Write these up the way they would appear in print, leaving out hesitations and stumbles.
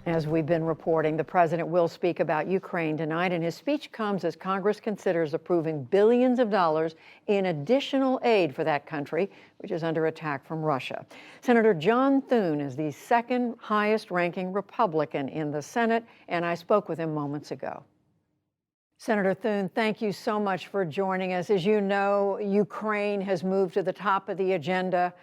As we've been reporting, the president will speak about Ukraine tonight, and his speech comes as Congress considers approving billions of dollars in additional aid for that country, which is under attack from Russia. Senator John Thune is the second highest ranking Republican in the Senate, and I spoke with him moments ago. Senator Thune, thank you so much for joining us. As you know, Ukraine has moved to the top of the agenda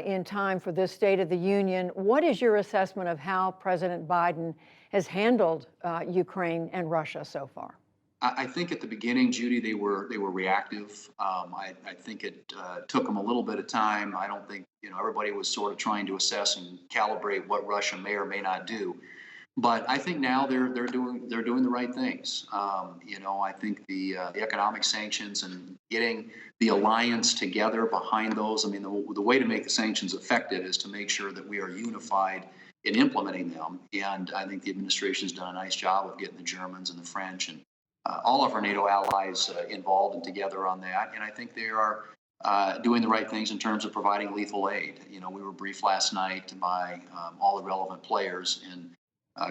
in time for this State of the Union. What is your assessment of how President Biden has handled Ukraine and Russia so far? I think at the beginning, Judy, they were reactive. I think it took them a little bit of time. I don't think everybody was sort of trying to assess and calibrate what Russia may or may not do. But I think now they're doing the right things. I think the economic sanctions and getting the alliance together behind those. I mean, the way to make the sanctions effective is to make sure that we are unified in implementing them. And I think the administration has done a nice job of getting the Germans and the French and all of our NATO allies involved and together on that. And I think they are doing the right things in terms of providing lethal aid. We were briefed last night by all the relevant players, and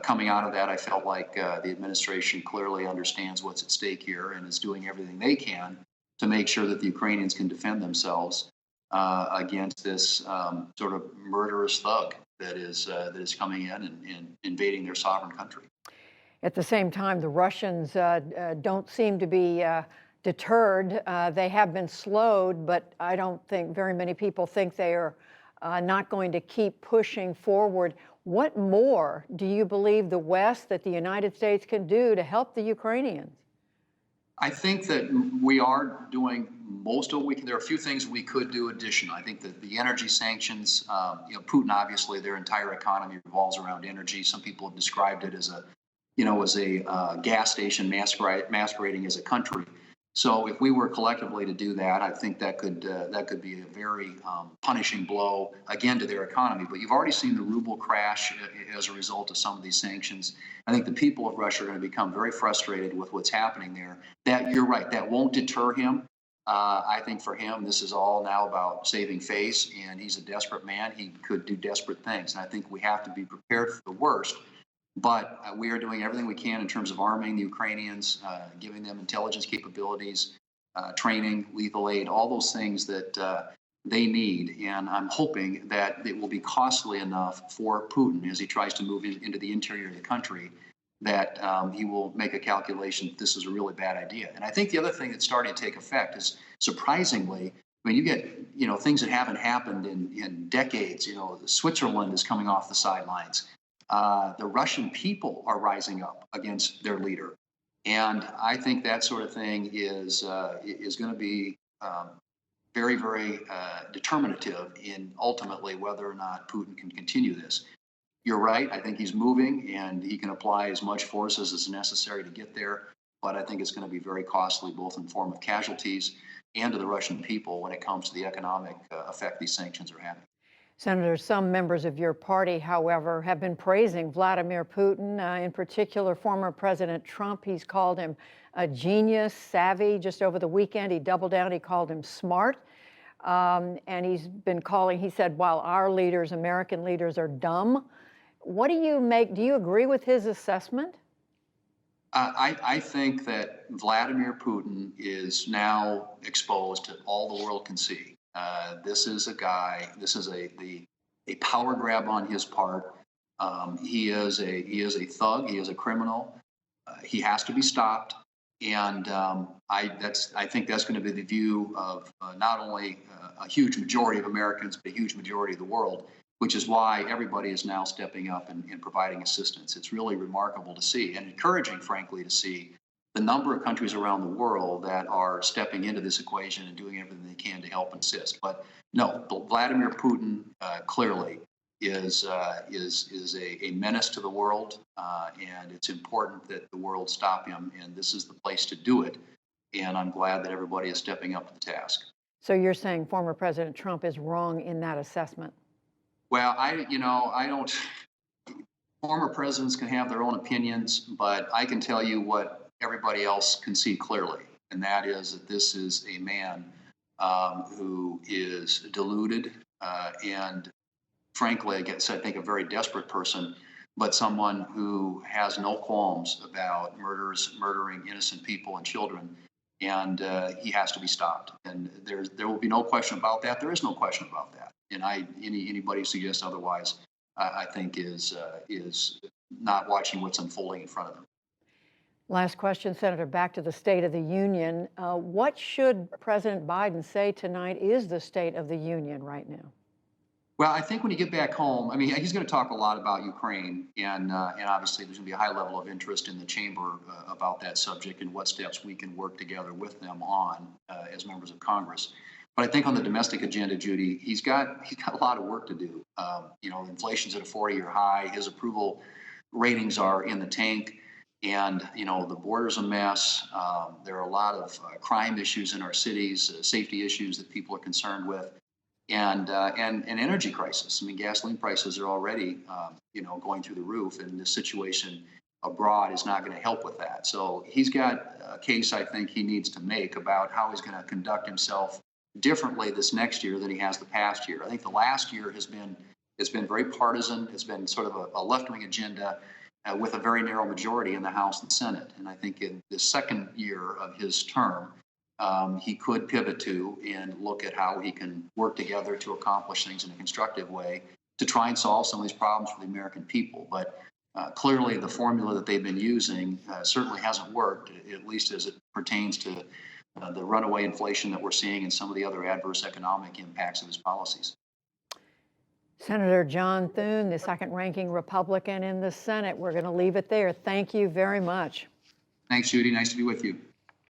coming out of that, I felt like the administration clearly understands what's at stake here and is doing everything they can to make sure that the Ukrainians can defend themselves against this sort of murderous thug that is coming in and invading their sovereign country. At the same time, the Russians don't seem to be deterred. They have been slowed, but I don't think very many people think they are not going to keep pushing forward. What more do you believe the West, that the United States can do to help the Ukrainians? I think that we are doing most of what we can. There are a few things we could do additional. I think that the energy sanctions, Putin, obviously their entire economy revolves around energy. Some people have described it as a gas station masquerading as a country. So if we were collectively to do that, I think that could be a very punishing blow again to their economy. But you've already seen the ruble crash as a result of some of these sanctions. I think the people of Russia are going to become very frustrated with what's happening there. That, you're right, that won't deter him. I think for him, this is all now about saving face, and he's a desperate man. He could do desperate things, and I think we have to be prepared for the worst. But we are doing everything we can in terms of arming the Ukrainians, giving them intelligence capabilities, training, lethal aid, all those things that they need. And I'm hoping that it will be costly enough for Putin as he tries to move into the interior of the country that he will make a calculation that this is a really bad idea. And I think the other thing that's starting to take effect is, surprisingly, I mean, you get things that haven't happened in decades. Switzerland is coming off the sidelines. The Russian people are rising up against their leader, and I think that sort of thing is going to be very, very determinative in ultimately whether or not Putin can continue this. You're right. I think he's moving, and he can apply as much force as is necessary to get there. But I think it's going to be very costly, both in form of casualties and to the Russian people when it comes to the economic effect these sanctions are having. Senator, some members of your party, however, have been praising Vladimir Putin, in particular former President Trump. He's called him a genius, savvy. Just over the weekend, he doubled down. He called him smart. And he said, while our leaders, American leaders, are dumb. What do you make? Do you agree with his assessment? I think that Vladimir Putin is now exposed to all the world can see. This is a guy. This is a power grab on his part. He is a thug. He is a criminal. He has to be stopped. And I think that's going to be the view of not only a huge majority of Americans, but a huge majority of the world, which is why everybody is now stepping up and providing assistance. It's really remarkable to see, and encouraging, frankly, to see the number of countries around the world that are stepping into this equation and doing everything they can to help and assist. But no, Vladimir Putin clearly is a menace to the world, and it's important that the world stop him. And this is the place to do it. And I'm glad that everybody is stepping up to the task. So you're saying former President Trump is wrong in that assessment? Well, I don't. Former presidents can have their own opinions, but I can tell you what everybody else can see clearly, and that is that this is a man who is deluded and, frankly, I think a very desperate person but someone who has no qualms about murdering innocent people and children. And he has to be stopped. And there will be no question about that. There is no question about that. And anybody who suggests otherwise, I think is not watching what's unfolding in front of them. Last question, Senator, back to the State of the Union. What should President Biden say tonight is the State of the Union right now? Well, I think when you get back home, I mean, he's going to talk a lot about Ukraine, and obviously there's going to be a high level of interest in the chamber about that subject and what steps we can work together with them on as members of Congress. But I think on the domestic agenda, Judy, he's got a lot of work to do. Inflation's at a 40-year high. His approval ratings are in the tank, and the border's a mess. There are a lot of crime issues in our cities, safety issues that people are concerned with. And an energy crisis. I mean, gasoline prices are already, going through the roof, and this situation abroad is not going to help with that. So he's got a case I think he needs to make about how he's going to conduct himself differently this next year than he has the past year. I think the last year has been very partisan. It's been sort of a left-wing agenda with a very narrow majority in the House and Senate. And I think in the second year of his term, he could pivot to and look at how he can work together to accomplish things in a constructive way to try and solve some of these problems for the American people. But clearly the formula that they've been using certainly hasn't worked, at least as it pertains to the runaway inflation that we're seeing and some of the other adverse economic impacts of his policies. Senator John Thune, the second-ranking Republican in the Senate. We're going to leave it there. Thank you very much. Thanks, Judy. Nice to be with you.